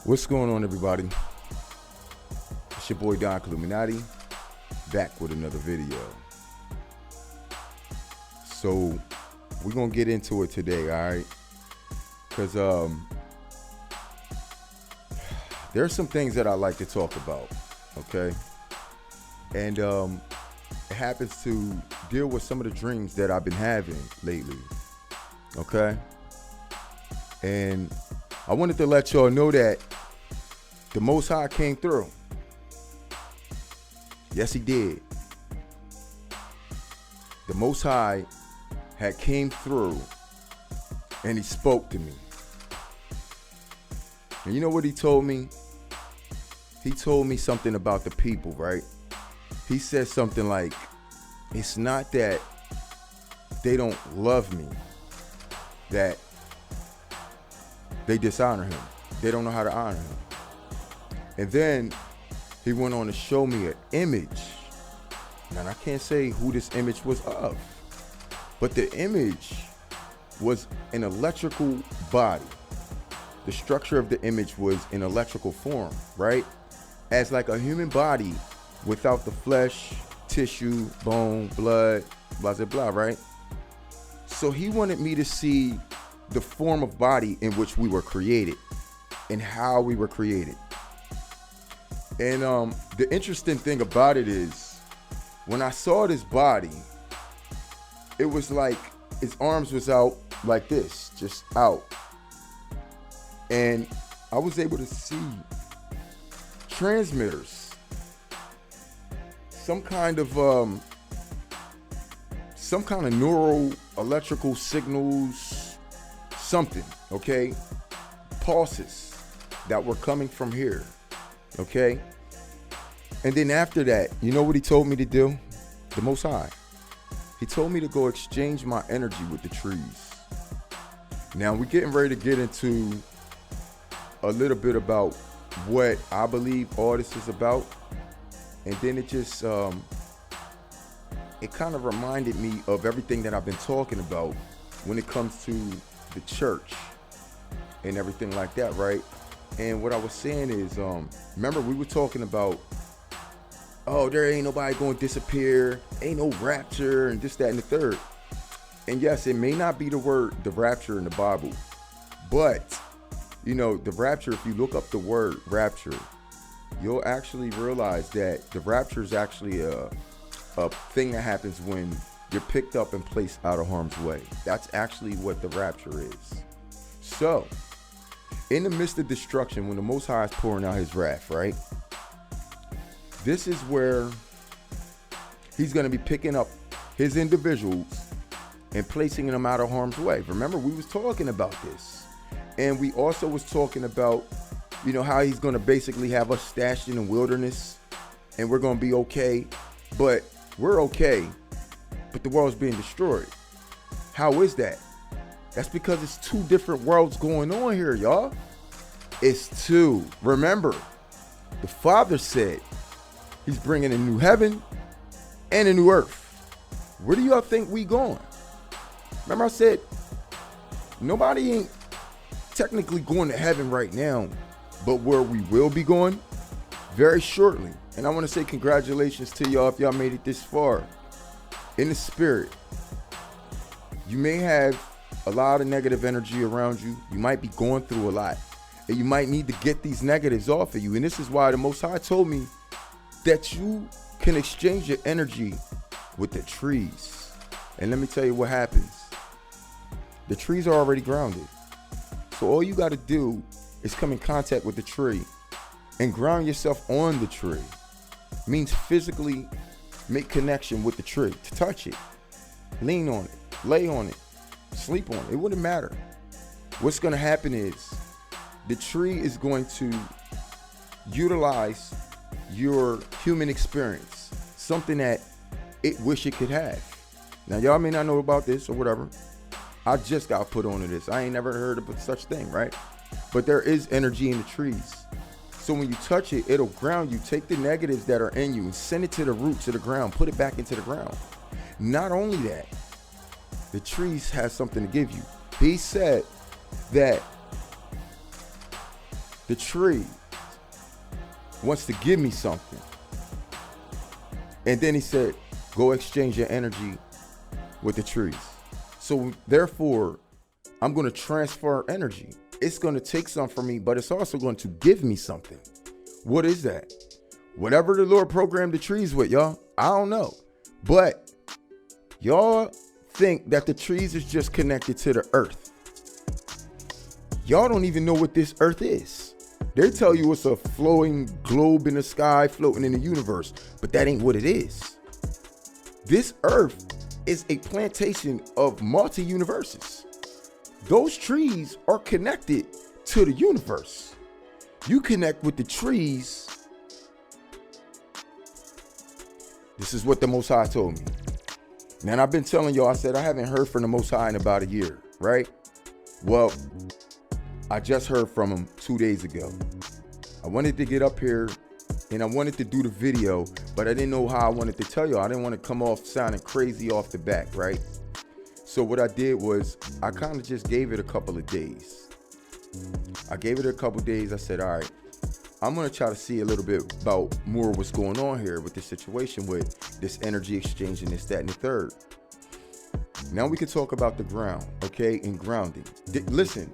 What's going on, everybody? It's your boy Don Illuminati, back with another video. So we're gonna get into it today, all right? Because there's some things that I like to talk about, okay? And it happens to deal with some of the dreams that I've been having lately, okay? And I wanted to let y'all know that the Most High came through. Yes, he did. The Most High had came through and he spoke to me. And you know what he told me? He told me something about the people, right? He said something like, it's not that they don't love me, that they dishonor him. They don't know how to honor him. And then he went on to show me an image. Now, I can't say who this image was of, but the image was an electrical body. The structure of the image was in electrical form, right? As like a human body without the flesh, tissue, bone, blood, blah, blah, blah, right? So he wanted me to see the form of body in which we were created and how we were created. And the interesting thing about it is, when I saw this body, it was like his arms was out like this, just out. And I was able to see transmitters, some kind of neural electrical signals, something, okay? Pulses that were coming from here. Okay. And then after that, you know what he told me to do? The Most High. He told me to go exchange my energy with the trees. Now we're getting ready to get into a little bit about what I believe all this is about. And then it just, it kind of reminded me of everything that I've been talking about when it comes to the church and everything like that, right? And what I was saying is, remember we were talking about, oh, there ain't nobody going to disappear, ain't no rapture, and this, that, and the third. And yes, it may not be the word, the rapture in the Bible, but, you know, the rapture, if you look up the word rapture, you'll actually realize that the rapture is actually a thing that happens when you're picked up and placed out of harm's way. That's actually what the rapture is. So, in the midst of destruction, when the Most High is pouring out his wrath, right? This is where he's going to be picking up his individuals and placing them out of harm's way. Remember, we was talking about this. And we also was talking about, you know, how he's going to basically have us stashed in the wilderness and we're going to be okay. But we're okay, but the world's being destroyed. How is that? That's because it's two different worlds going on here, y'all. It's two. Remember, the Father said he's bringing a new heaven and a new earth. Where do y'all think we going? Remember I said, nobody ain't technically going to heaven right now, but where we will be going very shortly. And I want to say congratulations to y'all if y'all made it this far in the spirit. You may have a lot of negative energy around you. You might be going through a lot. And you might need to get these negatives off of you. And this is why the Most High told me that you can exchange your energy with the trees. And let me tell you what happens. The trees are already grounded. So all you got to do is come in contact with the tree and ground yourself on the tree. Means physically make connection with the tree. To touch it, lean on it, lay on it, sleep on it. It wouldn't matter. What's going to happen is the tree is going to utilize your human experience, something that it wish it could have. Now, y'all may not know about this or whatever. I just got put onto this. I ain't never heard of such thing, right? But there is energy in the trees. So when you touch it, it'll ground you. Take the negatives that are in you and send it to the roots of the ground. Put it back into the ground. Not only that, the trees has something to give you. He said that the tree wants to give me something. And then he said, go exchange your energy with the trees. So therefore, I'm going to transfer energy. It's going to take something from me, but it's also going to give me something. What is that? Whatever the Lord programmed the trees with, y'all. I don't know. But y'all think that the trees is just connected to the earth. Y'all don't even know what this earth is. They tell you it's a flowing globe in the sky floating in the universe, but that ain't what it is. This earth is a plantation of multi-universes. Those trees are connected to the universe. You connect with the trees. This is what the Most High told me. Man, I've been telling y'all, I said I haven't heard from the Most High in about a year, right? Well, I just heard from him 2 days ago. I wanted to get up here and I wanted to do the video, but I didn't know how I wanted to tell y'all. I didn't want to come off sounding crazy off the back, right? So what I did was I kind of just gave it a couple of days. I gave it a couple of days. I said, all right, I'm going to try to see a little bit about more what's going on here with this situation with this energy exchange and this, that, and the third. Now we can talk about the ground, okay, and grounding. Listen,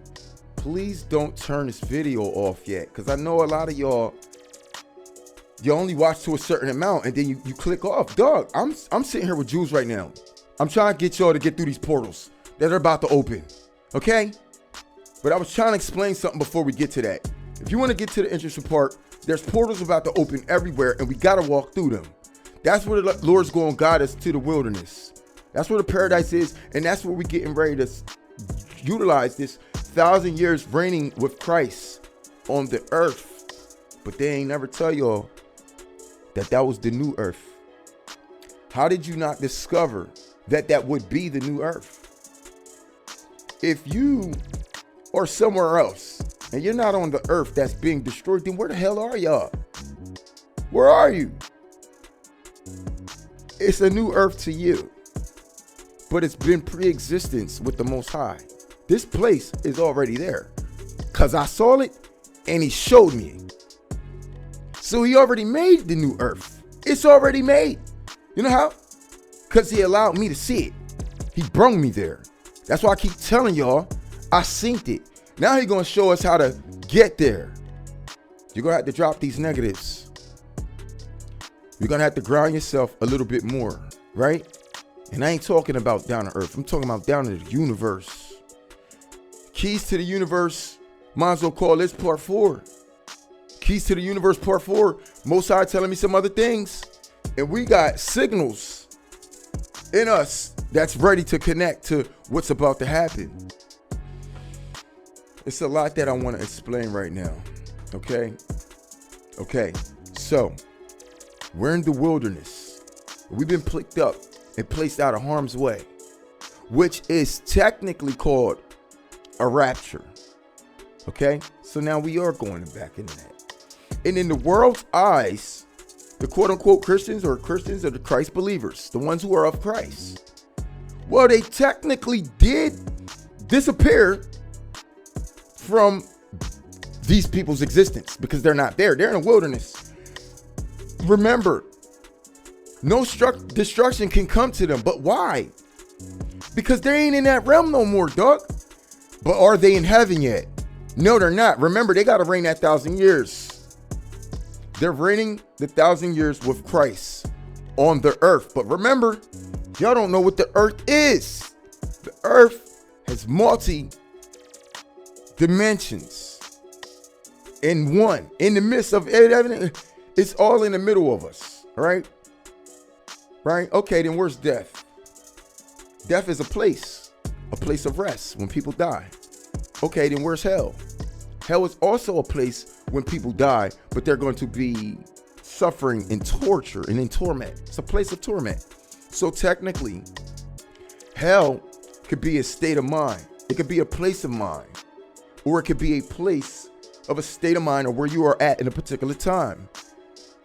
please don't turn this video off yet, because I know a lot of y'all, you only watch to a certain amount and then you click off. Dog, I'm sitting here with Jules right now. I'm trying to get y'all to get through these portals that are about to open, okay? But I was trying to explain something before we get to that. If you want to get to the interesting part, there's portals about to open everywhere and we got to walk through them. That's where the Lord's going to guide us to the wilderness. That's where the paradise is, and that's where we're getting ready to utilize this 1,000 years reigning with Christ on the earth. But they ain't never tell y'all that that was the new earth. How did you not discover that that would be the new earth? If you are somewhere else and you're not on the earth that's being destroyed, then where the hell are y'all? Where are you? It's a new earth to you, but it's been pre-existence with the Most High. This place is already there because I saw it and he showed me it. So he already made the new earth. It's already made. You know how? Because he allowed me to see it. He brought me there. That's why I keep telling y'all, I synced it. Now he's going to show us how to get there. You're going to have to drop these negatives. You're going to have to ground yourself a little bit more, right? And I ain't talking about down to earth. I'm talking about down to the universe. Keys to the universe, might as well call this part 4. Keys to the universe, part 4. Most High telling me some other things. And we got signals in us that's ready to connect to what's about to happen. It's a lot that I want to explain right now. Okay? Okay. So, we're in the wilderness. We've been picked up and placed out of harm's way, which is technically called a rapture. Okay? So now we are going back into that. And in the world's eyes, the quote-unquote Christians or the Christ believers, the ones who are of Christ, well, they technically did disappear from these people's existence because they're not there. They're in a wilderness. Remember, no destruction can come to them. But why? Because they ain't in that realm no more, dog. But are they in heaven yet? No, they're not. Remember, they got to reign that 1,000 years. They're reigning the 1,000 years with Christ on the earth. But remember, y'all don't know what the earth is. The earth has multi dimensions in one, in the midst of it. It's all in the middle of us, right? Right? Okay, then where's death? Death is a place of rest when people die. Okay, then where's hell? Hell is also a place when people die, but they're going to be suffering in torture and in torment. It's a place of torment. So technically, hell could be a state of mind. It could be a place of mind, or it could be a place of a state of mind or where you are at in a particular time.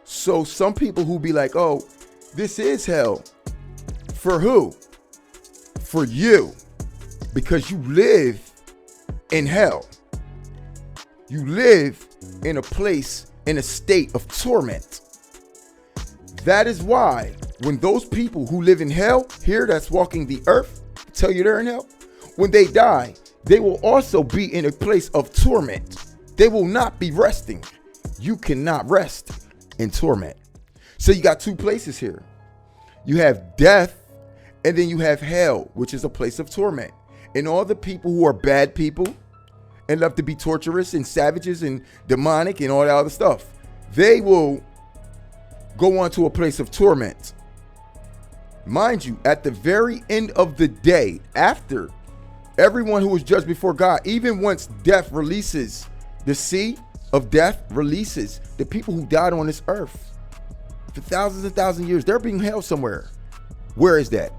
So some people who be like, oh, this is hell. For who? For you. Because you live in hell. You live in a place, in a state of torment. That is why when those people who live in hell here that's walking the earth tell you they're in hell, when they die, they will also be in a place of torment. They will not be resting. You cannot rest in torment. So you got two places here. You have death, and then you have hell, which is a place of torment. And all the people who are bad people and love to be torturous and savages and demonic and all that other stuff, they will go on to a place of torment. Mind you, at the very end of the day, after everyone who was judged before God, even once death releases, the sea of death releases the people who died on this earth for thousands and thousands of years, they're being held somewhere. Where is that?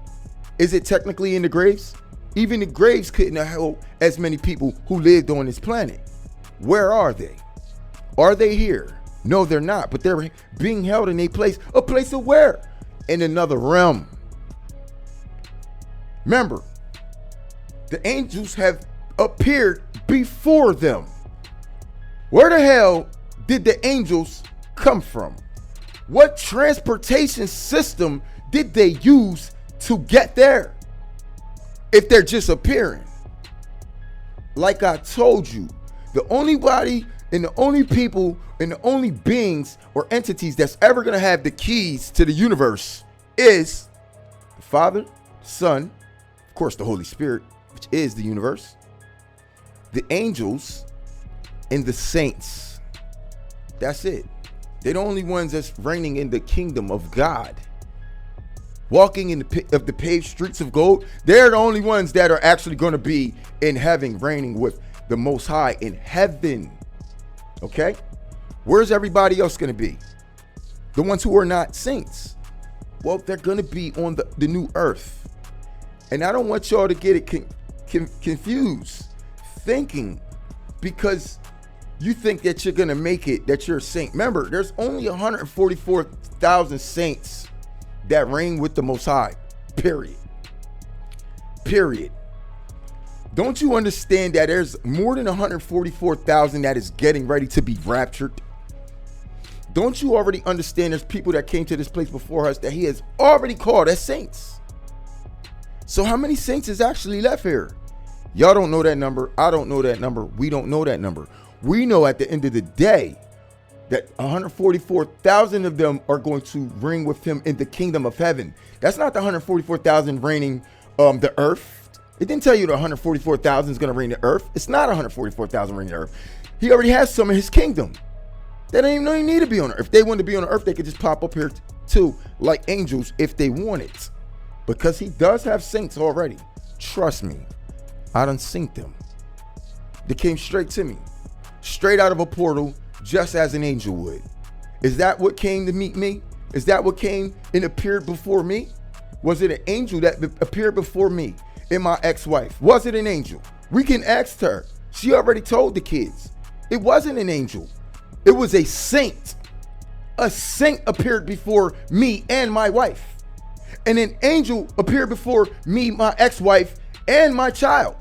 Is it technically in the graves? Even the graves couldn't hold as many people who lived on this planet. Where are they? Are they here? No, they're not, but they're being held in a place of where? In another realm. Remember, the angels have appeared before them. Where the hell did the angels come from? What transportation system did they use to get there? If they're just appearing. Like I told you, the only body and the only people and the only beings or entities that's ever going to have the keys to the universe is the Father, Son, of course the Holy Spirit, which is the universe, the angels, and the saints. That's it. They're the only ones that's reigning in the kingdom of God. Walking in the paved streets of gold. They're the only ones that are actually going to be in heaven, reigning with the Most High in heaven. Okay? Where's everybody else going to be? The ones who are not saints. Well, they're going to be on the new earth. And I don't want y'all to get it confused, thinking because you think that you're going to make it, that you're a saint. Remember, there's only 144,000 saints that reign with the Most High. Period. Period. Don't you understand that there's more than 144,000 that is getting ready to be raptured? Don't you already understand there's people that came to this place before us that he has already called as saints? So how many saints is actually left here? Y'all don't know that number. I don't know that number. We don't know that number. We know at the end of the day that 144,000 of them are going to reign with him in the kingdom of heaven. That's not the 144,000 reigning the earth. It didn't tell you the 144,000 is going to reign the earth. It's not 144,000 reigning the earth. He already has some in his kingdom. They don't even know you need to be on earth. If they wanted to be on the earth, they could just pop up here too, like angels, if they wanted. Because he does have saints already. Trust me, I done synced them. They came straight to me, straight out of a portal, just as an angel would. Is that what came to meet me? Is that what came and appeared before me? Was it an angel that appeared before me and my ex-wife? Was it an angel? We can ask her. She already told the kids. It wasn't an angel. It was a saint. A saint appeared before me and my wife. And an angel appeared before me, my ex-wife, and my child.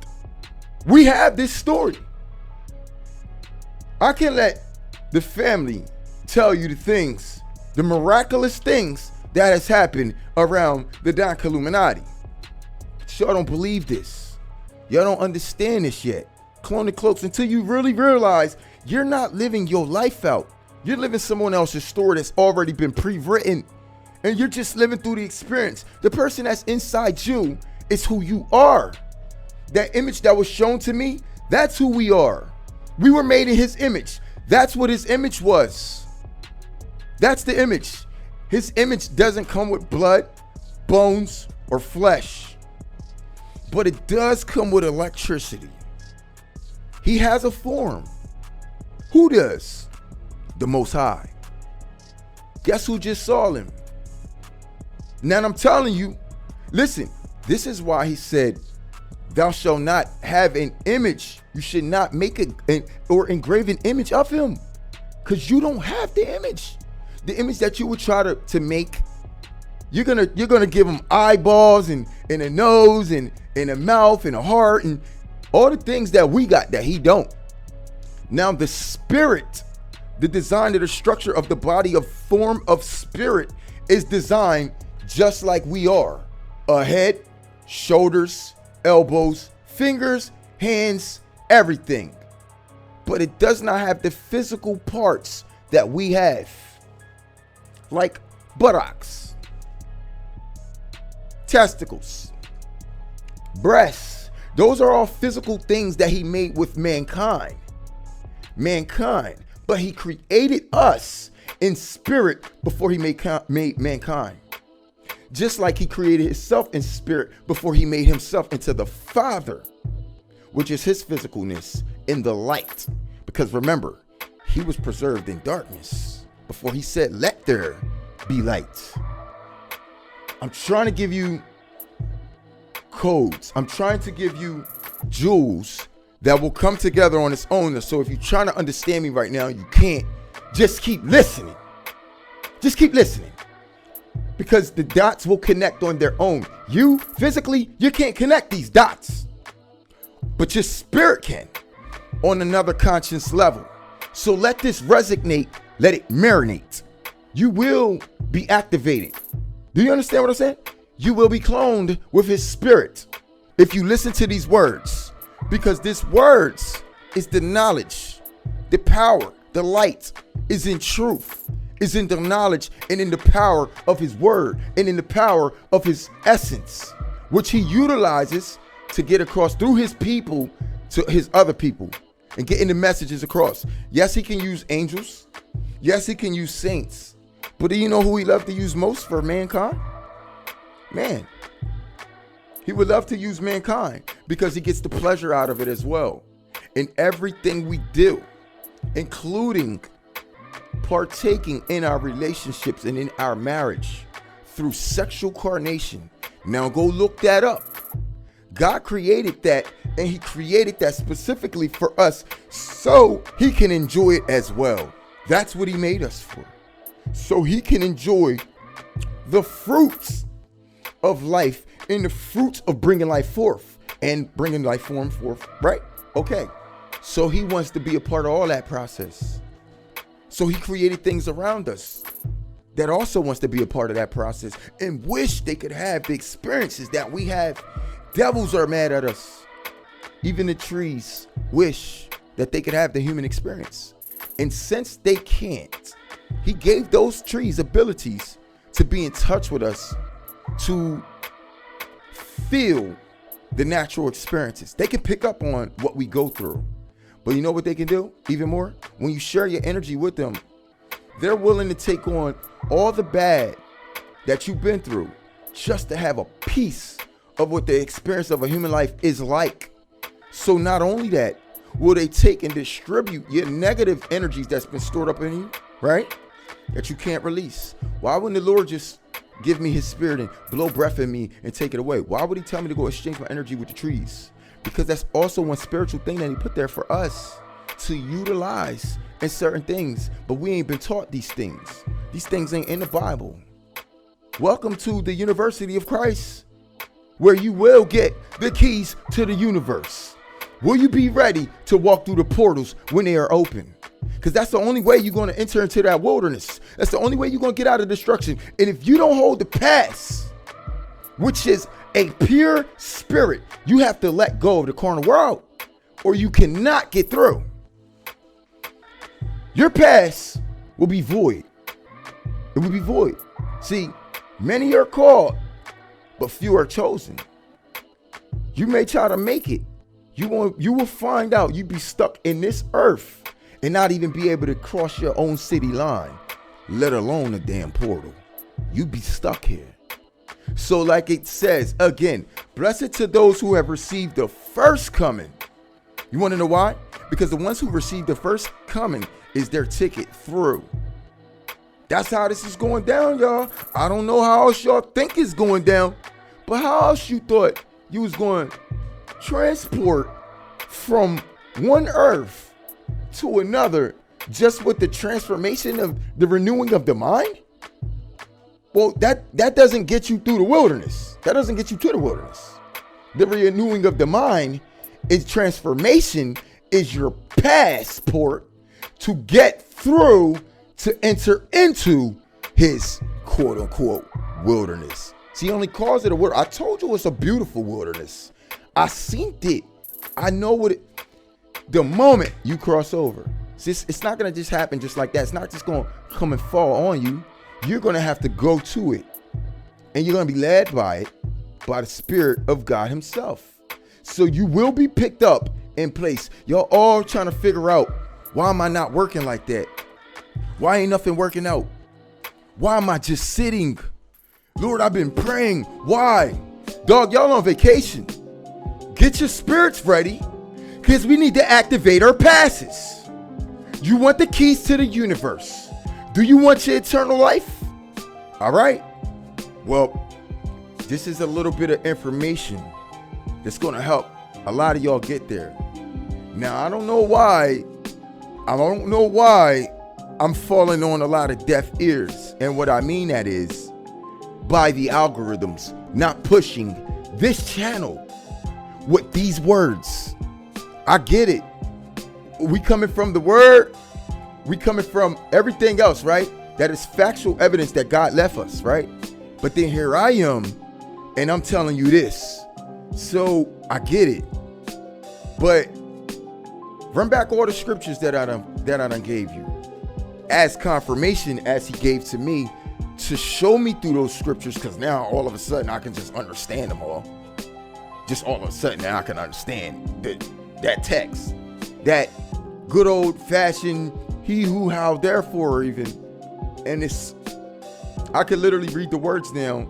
We have this story. I can let the family tell you the things, the miraculous things that has happened around the Don Illuminati. Y'all don't believe this. Y'all don't understand this yet. Clone the cloaks until you really realize you're not living your life out. You're living someone else's story that's already been pre-written. And you're just living through the experience. The person that's inside you is who you are. That image that was shown to me, that's who we are. We were made in his image. That's what his image was. That's the image. His image doesn't come with blood, bones, or flesh. But it does come with electricity. He has a form. Who does? The Most High. Guess who just saw him? Now I'm telling you, listen, this is why he said, thou shalt not have an image. You should not make or engrave an image of him, because you don't have the image. The image that you would try to make, you're gonna give him eyeballs and a nose and a mouth and a heart and all the things that we got that he don't. Now the spirit The design of the structure of the body of form of spirit is designed just like we are. A head, shoulders, elbows, fingers, hands, everything. But it does not have the physical parts that we have, like buttocks, testicles, breasts. Those are all physical things that he made with mankind. But he created us in spirit before he made mankind. Just like he created himself in spirit before he made himself into the Father, which is his physicalness in the light. Because remember, he was preserved in darkness before he said, let there be light. I'm trying to give you codes. I'm trying to give you jewels that will come together on its own. So if you're trying to understand me right now, you can't. Just keep listening. Just keep listening. Because the dots will connect on their own. You, physically, you can't connect these dots. But your spirit can on another conscious level. So let this resonate. Let it marinate. You will be activated. Do you understand what I'm saying? You will be cloned with his spirit if you listen to these words. Because this words is the knowledge, the power, the light is in truth, is in the knowledge and in the power of his word and in the power of his essence, which he utilizes to get across through his people to his other people and getting the messages across. Yes, he can use angels. Yes, he can use saints. But do you know who he loved to use most for mankind? Man. He would love to use mankind because he gets the pleasure out of it as well. In everything we do, including partaking in our relationships and in our marriage through sexual carnation. Now go look that up. God created that, and he created that specifically for us so he can enjoy it as well. That's what he made us for. So he can enjoy the fruits of life and the fruits of bringing life forth and bringing life form forth, right? Okay. So he wants to be a part of all that process. So he created things around us that also wants to be a part of that process and wish they could have the experiences that we have. Devils are mad at us. Even the trees wish that they could have the human experience. And since they can't, he gave those trees abilities to be in touch with us, to feel the natural experiences. They can pick up on what we go through. But you know what they can do even more? When you share your energy with them, they're willing to take on all the bad that you've been through just to have a piece of what the experience of a human life is like. So not only that, will they take and distribute your negative energies that's been stored up in you, right? That you can't release. Why wouldn't the Lord just give me his spirit and blow breath in me and take it away? Why would he tell me to go exchange my energy with the trees? Because that's also one spiritual thing that he put there for us to utilize in certain things. But we ain't been taught these things. These things ain't in the Bible. Welcome to the University of Christ, where you will get the keys to the universe. Will you be ready to walk through the portals when they are open? Because that's the only way you're going to enter into that wilderness. That's the only way you're going to get out of destruction. And if you don't hold the pass, which is a pure spirit, you have to let go of the carnal world, or you cannot get through. Your pass will be void. It will be void. See, many are called, but few are chosen. You may try to make it. You will find out you be stuck in this earth and not even be able to cross your own city line, let alone a damn portal. You be stuck here. So like it says, again, blessed to those who have received the first coming. You want to know why? Because the ones who received the first coming is their ticket through. That's how this is going down, y'all. I don't know how else y'all think it's going down, but how else you thought you was going to transport from one earth to another just with the transformation of the renewing of the mind? Well, that doesn't get you through the wilderness. That doesn't get you to the wilderness. The renewing of the mind is transformation, is your passport to get through to enter into his quote unquote wilderness. See, he only calls it a wilderness. I told you it's a beautiful wilderness. I seen it. I know what it, the moment you cross over. It's not going to just happen just like that. It's not just going to come and fall on you. You're going to have to go to it. And you're going to be led by it, by the Spirit of God himself. So you will be picked up in place. Y'all all trying to figure out, why am I not working like that? Why ain't nothing working out? Why am I just sitting? Lord, I've been praying. Why? Dog, y'all on vacation. Get your spirits ready, because we need to activate our passes. You want the keys to the universe. Do you want your eternal life? All right. Well, this is a little bit of information that's going to help a lot of y'all get there. Now, I don't know why I'm falling on a lot of deaf ears. And what I mean that is by the algorithms not pushing this channel with these words. I get it. We coming from the word. We coming from everything else, right? That is factual evidence that God left us, right? But then here I am, and I'm telling you this. So I get it. But run back all the scriptures that I done gave you as confirmation, as he gave to me, to show me through those scriptures, because now all of a sudden I can just understand them all. Just all of a sudden now I can understand that text. That good old fashioned he who, how, therefore even. And I could literally read the words now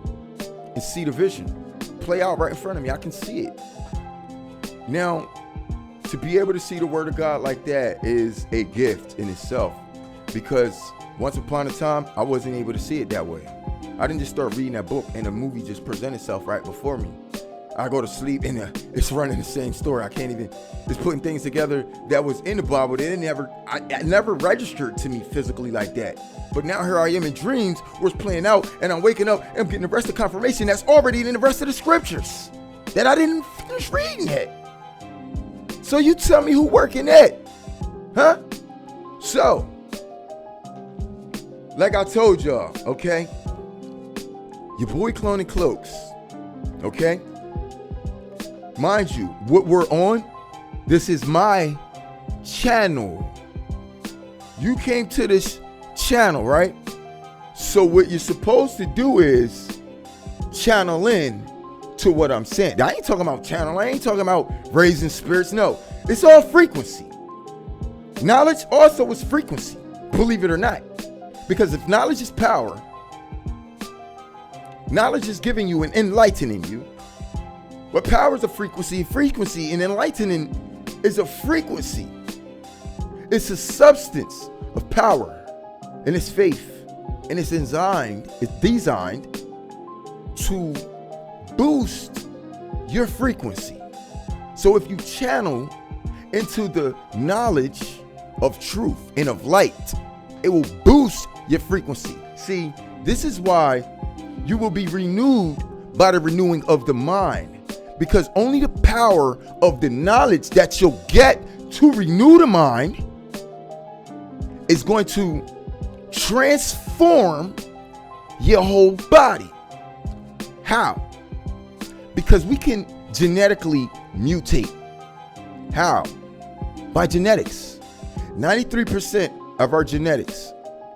and see the vision play out right in front of me. I can see it. Now, to be able to see the word of God like that is a gift in itself, because once upon a time, I wasn't able to see it that way. I didn't just start reading that book and the movie just present itself right before me. I go to sleep and it's running the same story. I can't even, it's putting things together that was in the Bible that it never registered to me physically like that. But now here I am in dreams where it's playing out, and I'm waking up and I'm getting the rest of the confirmation that's already in the rest of the scriptures that I didn't finish reading yet. So you tell me who working that, huh? So, like I told y'all, okay? Your boy Cloning Cloaks, okay? Mind you, what we're on, this is my channel. You came to this channel, right? So what you're supposed to do is channel in to what I'm saying. I ain't talking about channel. I ain't talking about raising spirits. No, it's all frequency. Knowledge also is frequency, believe it or not. Because if knowledge is power, knowledge is giving you and enlightening you. But power is a frequency. Frequency and enlightening is a frequency. It's a substance of power. And it's faith. And it's designed to boost your frequency. So if you channel into the knowledge of truth and of light, it will boost your frequency. See, this is why you will be renewed by the renewing of the mind. Because only the power of the knowledge that you'll get to renew the mind is going to transform your whole body. How? Because we can genetically mutate. How? By genetics. 93% of our genetics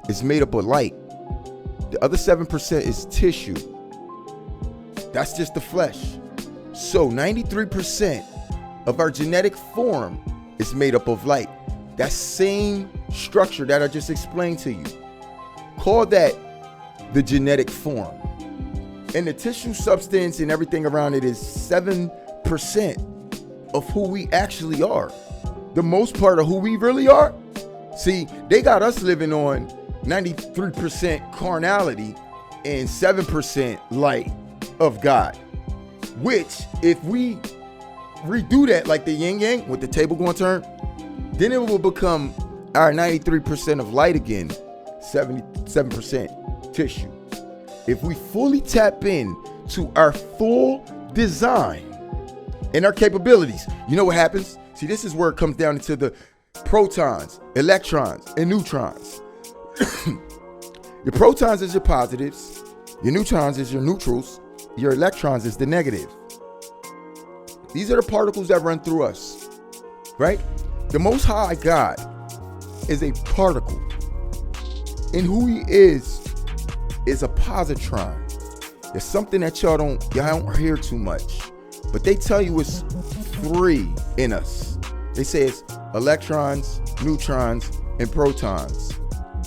is made up of light. The other 7% is tissue. That's just the flesh. So 93% of our genetic form is made up of light. That same structure that I just explained to you. Call that the genetic form. And the tissue substance and everything around it is 7% of who we actually are. The most part of who we really are. See, they got us living on 93% carnality and 7% light of God. Which, if we redo that like the yin yang with the table going to turn, then it will become our 93% of light again, 77% tissue. If we fully tap in to our full design and our capabilities, you know what happens? See, this is where it comes down into the protons, electrons, and neutrons. Your protons is your positives, your neutrons is your neutrals, your electrons is the negative. These are the particles that run through us, right? The Most High God is a particle, and who he is a positron. It's something that y'all don't hear too much, but they tell you it's 3 in us. They say it's electrons, neutrons, and protons,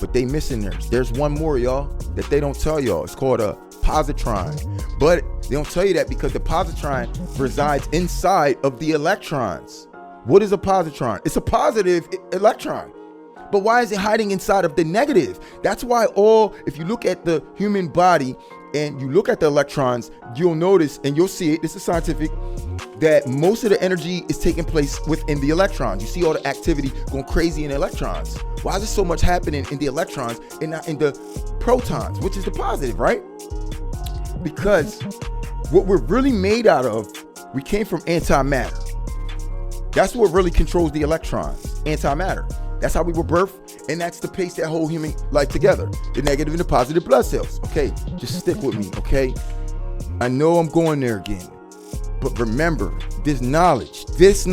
but they missing theirs. There's one more, y'all, that they don't tell y'all. It's called a positron, but they don't tell you that because the positron resides inside of the electrons. What is a positron? It's a positive electron. But why is it hiding inside of the negative? That's why if you look at the human body and you look at the electrons, you'll notice, and you'll see it, this is scientific, that most of the energy is taking place within the electrons. You see all the activity going crazy in the electrons. Why is there so much happening in the electrons and not in the protons, which is the positive, right? Because what we're really made out of, we came from antimatter. That's what really controls the electrons, antimatter. That's how we were birthed, and that's the pace that hold human life together. The negative and the positive blood cells. Okay, just stick with me, okay? I know I'm going there again, but remember, this knowledge gets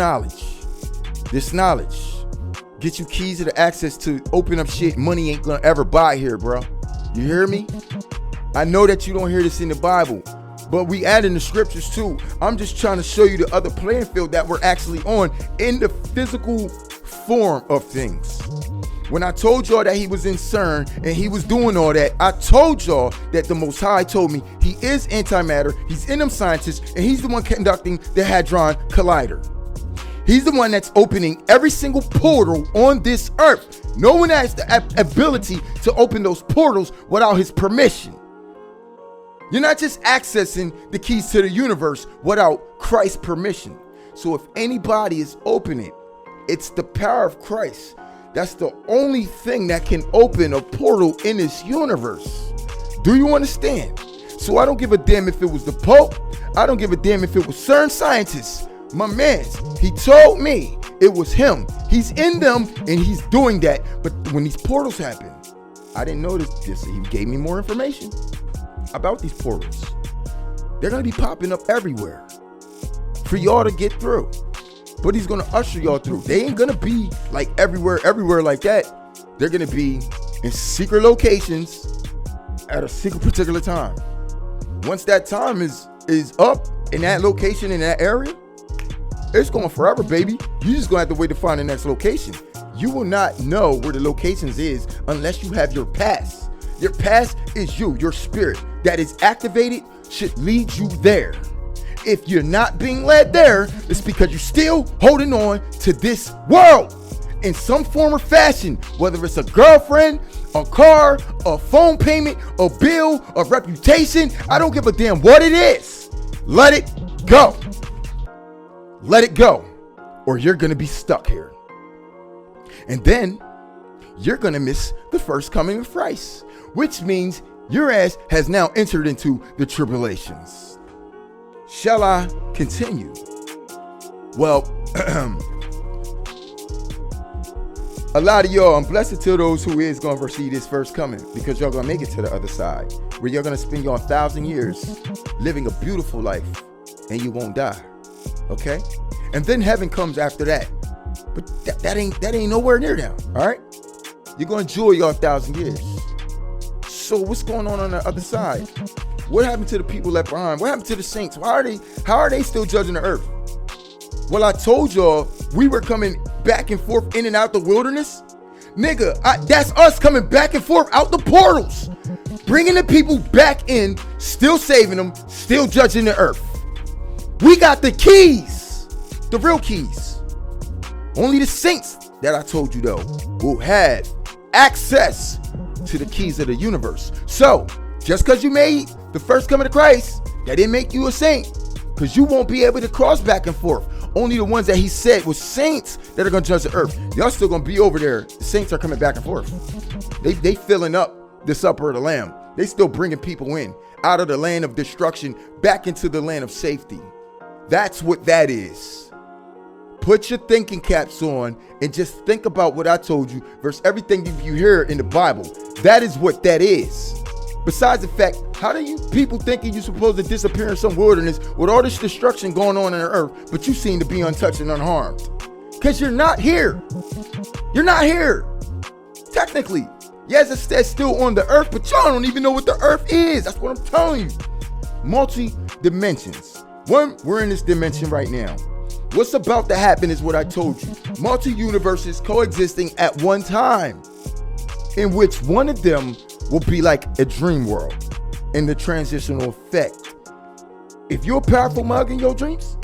you keys to the access to open up shit money ain't gonna ever buy here, bro. You hear me? I know that you don't hear this in the Bible, but we add in the scriptures too. I'm just trying to show you the other playing field that we're actually on in the physical form of things. When I told y'all that he was in CERN and he was doing all that, I told y'all that the Most High told me he is antimatter, he's in them scientists, and he's the one conducting the Hadron Collider. He's the one that's opening every single portal on this earth. No one has the ability to open those portals without his permission. You're not just accessing the keys to the universe without Christ's permission. So if anybody is opening, it's the power of Christ. That's the only thing that can open a portal in this universe. Do you understand? So I don't give a damn if it was the Pope. I don't give a damn if it was CERN scientists. My man, he told me it was him. He's in them and he's doing that. But when these portals happen, I didn't notice this. He gave me more information about these portals. They're going to be popping up everywhere for y'all to get through. But he's going to usher y'all through. They ain't going to be like everywhere like that. They're going to be in secret locations at a secret particular time. Once that time is up in that location, in that area, it's going forever, baby. You just going to have to wait to find the next location. You will not know where the locations is unless you have your pass. Your pass is you, your spirit that is activated should lead you there. If you're not being led there, it's because you're still holding on to this world in some form or fashion, whether it's a girlfriend, a car, a phone payment, a bill, a reputation. I don't give a damn what it is. Let it go. Let it go, or you're going to be stuck here. And then you're going to miss the first coming of Christ, which means your ass has now entered into the tribulations. Shall I continue? Well, a lot of y'all, I'm blessed to those who is going to see this first coming, because y'all going to make it to the other side, where you're going to spend your 1,000 years living a beautiful life and you won't die. Okay? And then heaven comes after that. But that ain't nowhere near now. All right? You're going to enjoy your 1,000 years. So what's going on the other side? What happened to the people left behind? What happened to the saints? How are they still judging the earth? Well, I told y'all we were coming back and forth in and out the wilderness. Nigga, that's us coming back and forth out the portals. Bringing the people back in, still saving them, still judging the earth. We got the keys, the real keys. Only the saints that I told you though will have access to the keys of the universe. So just because you made the first coming of Christ, that didn't make you a saint, because you won't be able to cross back and forth. Only the ones that he said was saints that are going to judge the earth. Y'all still going to be over there. The saints are coming back and forth. They filling up the supper of the Lamb. They still bringing people in out of the land of destruction back into the land of safety. That's what that is. Put your thinking caps on and just think about what I told you versus everything you hear in the Bible. That is what that is. Besides the fact, how do you people thinking you're supposed to disappear in some wilderness with all this destruction going on the earth, but you seem to be untouched and unharmed? Because you're not here. You're not here. Technically. Yes, it's still on the earth, but y'all don't even know what the earth is. That's what I'm telling you. Multi-dimensions. One, we're in this dimension right now. What's about to happen is what I told you. Multi-universes coexisting at one time, in which one of them will be like a dream world in the transitional effect. If you're a powerful mug in your dreams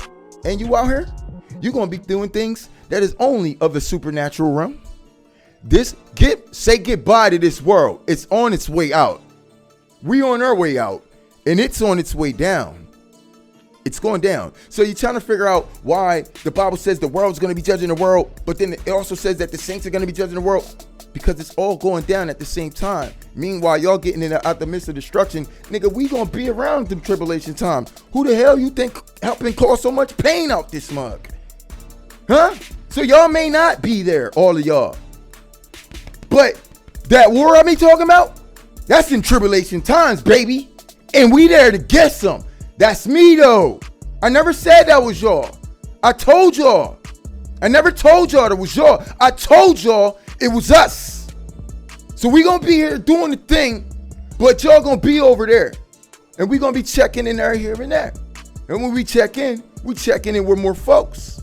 and you out here, you're going to be doing things that is only of the supernatural realm. Say goodbye to this world. It's on its way out. We on our way out, and it's on its way down. It's going down. So you're trying to figure out why the Bible says the world's going to be judging the world, but then it also says that the saints are going to be judging the world, because it's all going down at the same time. Meanwhile, y'all getting in out the midst of destruction. Nigga, we going to be around the tribulation time. Who the hell you think helping cause so much pain out this mug? Huh? So y'all may not be there, all of y'all. But that war I be talking about, that's in tribulation times, baby. And we there to get some. That's me though. I never said that was y'all. I told y'all. I never told y'all that was y'all. I told y'all it was us. So we gonna be here doing the thing, but y'all gonna be over there. And we gonna be checking in there here and there. And when we check in with more folks.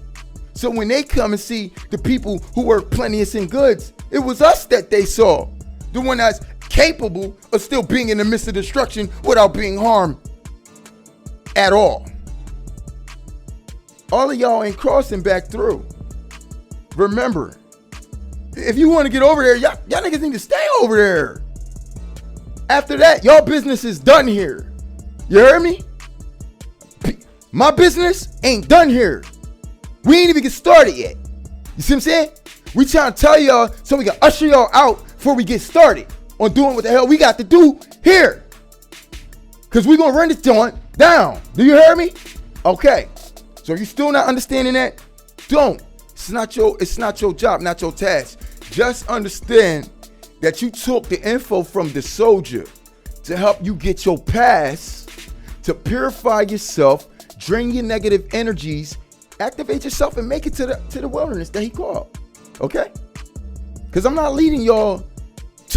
So when they come and see the people who were plenteous in goods, it was us that they saw. The one that's capable of still being in the midst of destruction without being harmed at all. All of y'all ain't crossing back through. Remember, if you want to get over there, y'all niggas need to stay over there. After that, y'all business is done here. You heard me? My business ain't done here. We ain't even get started yet. You see what I'm saying? We trying to tell y'all so we can usher y'all out before we get started on doing what the hell we got to do here. Because we going to run this joint down. Do you hear me? Okay. So if you still not understanding that, don't. It's not your job, not your task. Just understand that you took the info from the soldier to help you get your pass, to purify yourself, drain your negative energies, activate yourself, and make it to the wilderness that he called. Okay? Because I'm not leading y'all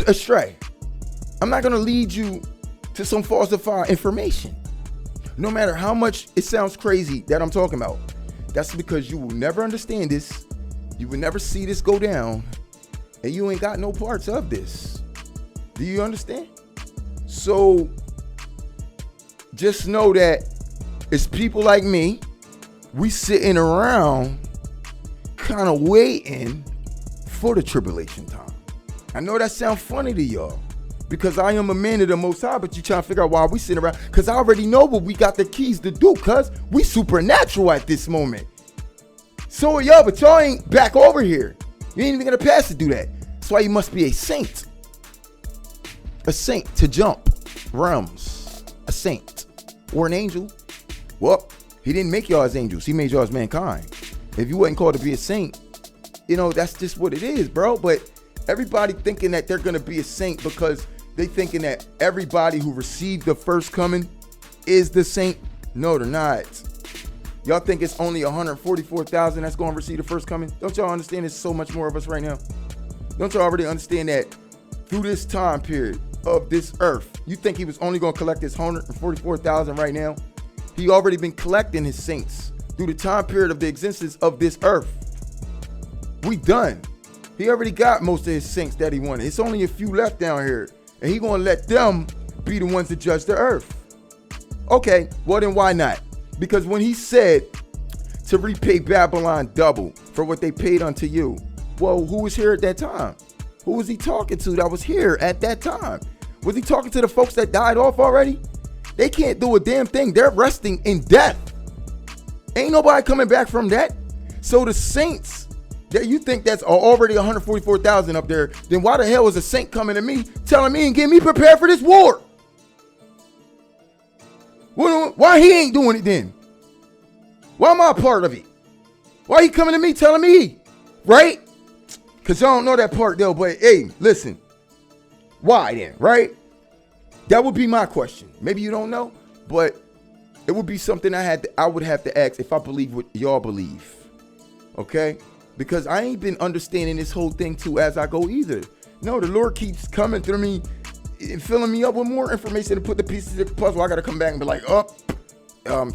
astray. I'm not going to lead you to some falsified information. No matter how much it sounds crazy that I'm talking about, that's because you will never understand this. You will never see this go down. And you ain't got no parts of this. Do you understand? So just know that it's people like me. We sitting around kind of waiting for the tribulation time. I know that sounds funny to y'all because I am a man of the Most High, but you trying to figure out why we sitting around, because I already know what we got the keys to do, cuz we supernatural at this moment. So are y'all, but y'all ain't back over here. You ain't even gonna pass to do that. That's why you must be a saint. A saint to jump realms. A saint or an angel. Well, he didn't make y'all as angels. He made y'all as mankind. If you wasn't called to be a saint, you know, that's just what it is, bro. But everybody thinking that they're going to be a saint because they thinking that everybody who received the first coming is the saint. No, they're not. Y'all think it's only 144,000 that's going to receive the first coming? Don't y'all understand there's so much more of us right now? Don't y'all already understand that through this time period of this earth, you think he was only going to collect his 144,000 right now? He already been collecting his saints through the time period of the existence of this earth. We done. He already got most of his saints that he wanted. It's only a few left down here. And he gonna let them be the ones to judge the earth. Okay, well then why not? Because when he said to repay Babylon double for what they paid unto you, well, who was here at that time? Who was he talking to that was here at that time? Was he talking to the folks that died off already? They can't do a damn thing. They're resting in death. Ain't nobody coming back from that. So the saints that you think that's already 144,000 up there, then why the hell is a saint coming to me telling me and getting me prepared for this war? Why he ain't doing it then? Why am I a part of it? Why you coming to me telling me? Right? Because y'all don't know that part though. But hey, listen. Why then? Right? That would be my question. Maybe you don't know, but it would be something I would have to ask if I believe what y'all believe. Okay? Because I ain't been understanding this whole thing too as I go either. No, the Lord keeps coming through me and filling me up with more information to put the pieces of the puzzle. I got to come back and be like,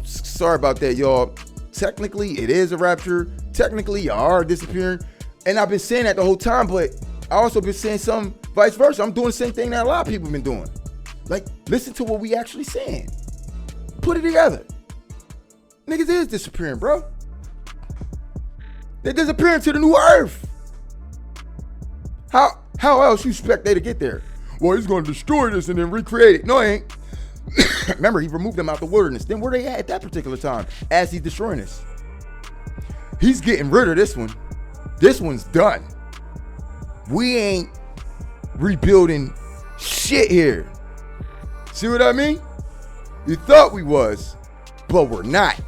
sorry about that, y'all. Technically, it is a rapture. Technically, y'all are disappearing. And I've been saying that the whole time, but I also been saying some vice versa. I'm doing the same thing that a lot of people have been doing. Like, listen to what we actually saying. Put it together. Niggas is disappearing, bro. They're disappearing to the new earth. How else you expect they to get there? Well, he's going to destroy this and then recreate it. No, he ain't. Remember, he removed them out the wilderness. Then where they at that particular time as he's destroying this? He's getting rid of this one. This one's done. We ain't rebuilding shit here. See what I mean? You thought we was, but we're not.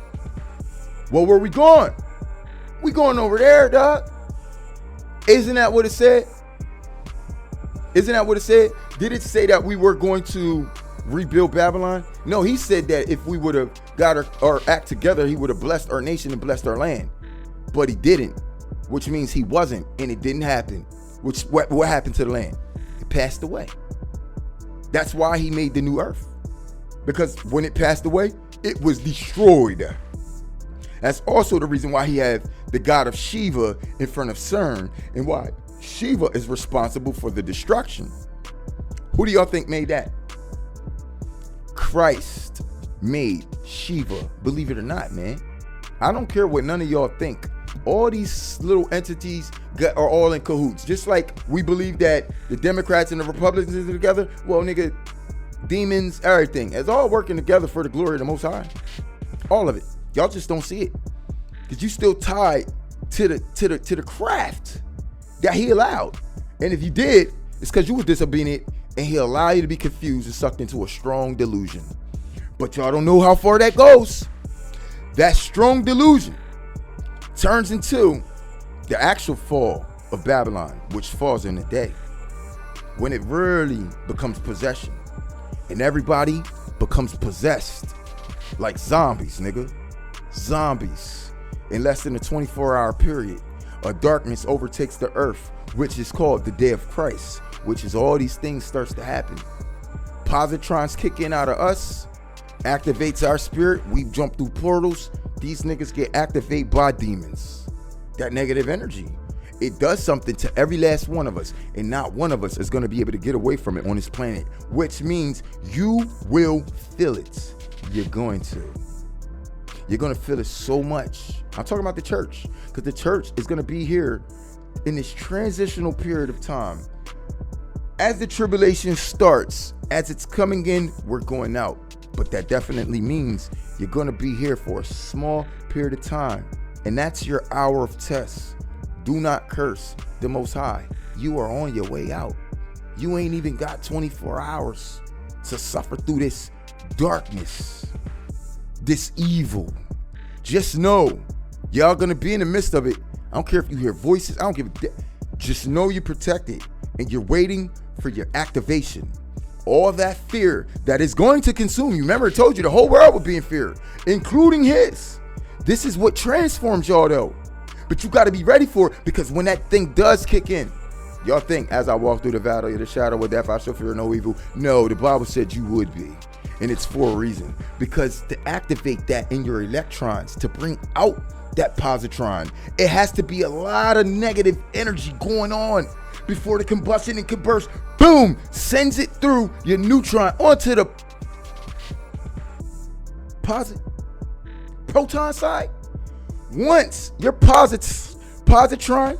Well, where we going? We going over there, dog. Isn't that what it said? Isn't that what it said? Did it say that we were going to rebuild Babylon? No, he said that if we would have got our act together, he would have blessed our nation and blessed our land. But he didn't, which means he wasn't, and it didn't happen. Which what happened to the land? It passed away. That's why he made the new earth. Because when it passed away, it was destroyed. That's also the reason why he had the god of Shiva in front of CERN, and why Shiva is responsible for the destruction. Who do y'all think made that? Christ made Shiva. Believe it or not, man. I don't care what none of y'all think. All these little entities are all in cahoots. Just like we believe that the Democrats and the Republicans are together. Well, nigga, demons, everything. It's all working together for the glory of the Most High. All of it. Y'all just don't see it. Because you still tied to the craft that he allowed. And if you did, it's because you were disobedient, and he'll allow you to be confused and sucked into a strong delusion. But y'all don't know how far that goes. That strong delusion turns into the actual fall of Babylon, which falls in a day, when it really becomes possession, and everybody becomes possessed like zombies, nigga. Zombies. In less than a 24-hour period, a darkness overtakes the earth, which is called the day of Christ, which is all these things starts to happen. Positrons kick in out of us, activates our spirit. We jump through portals. These niggas get activated by demons. That negative energy, it does something to every last one of us, and not one of us is going to be able to get away from it on this planet, which means you will feel it. You're going to feel it so much. I'm talking about the church, because the church is going to be here in this transitional period of time. As the tribulation starts, as it's coming in, we're going out. But that definitely means you're going to be here for a small period of time. And that's your hour of test. Do not curse the Most High. You are on your way out. You ain't even got 24 hours to suffer through this darkness, this evil. Just know, y'all going to be in the midst of it. I don't care if you hear voices. I don't give a just know you're protected, and you're waiting for your activation. All that fear that is going to consume you. Remember, I told you the whole world would be in fear, including his. This is what transforms y'all though. But you got to be ready for it, because when that thing does kick in, y'all think, as I walk through the valley of the shadow of death, I shall fear no evil. No, the Bible said you would be. And it's for a reason. Because to activate that in your electrons, to bring out that positron, it has to be a lot of negative energy going on before the combustion and can burst. Boom! Sends it through your neutron onto the proton side. Once your positron,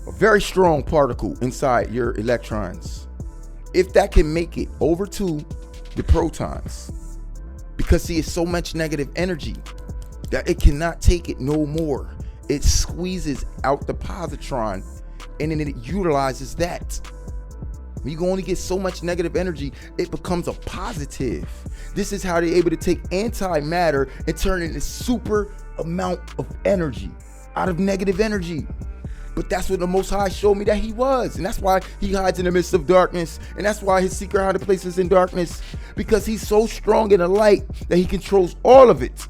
a very strong particle inside your electrons, if that can make it over to the protons, because see, it's so much negative energy that it cannot take it no more. It squeezes out the positron, and then it utilizes that. When you only get so much negative energy, it becomes a positive. This is how they're able to take antimatter and turn it into super amount of energy, out of negative energy. But that's what the Most High showed me that he was. And that's why he hides in the midst of darkness. And that's why his secret hiding place is in darkness. Because he's so strong in the light that he controls all of it.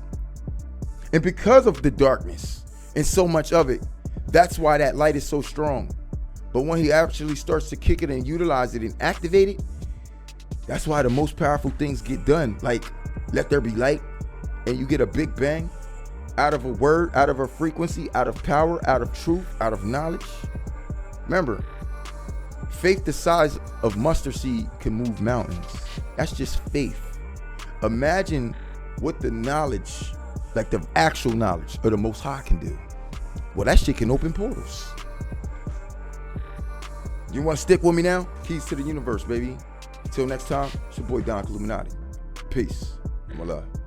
And because of the darkness and so much of it, that's why that light is so strong. But when he actually starts to kick it and utilize it and activate it, that's why the most powerful things get done. Like, let there be light, and you get a big bang out of a word, out of a frequency, out of power, out of truth, out of knowledge. Remember, faith the size of mustard seed can move mountains. That's just faith. Imagine what the knowledge, like the actual knowledge of the Most High can do. Well, that shit can open portals. You want to stick with me now? Keys to the universe, baby. Until next time, it's your boy Don Illuminati. Peace. I'm alive.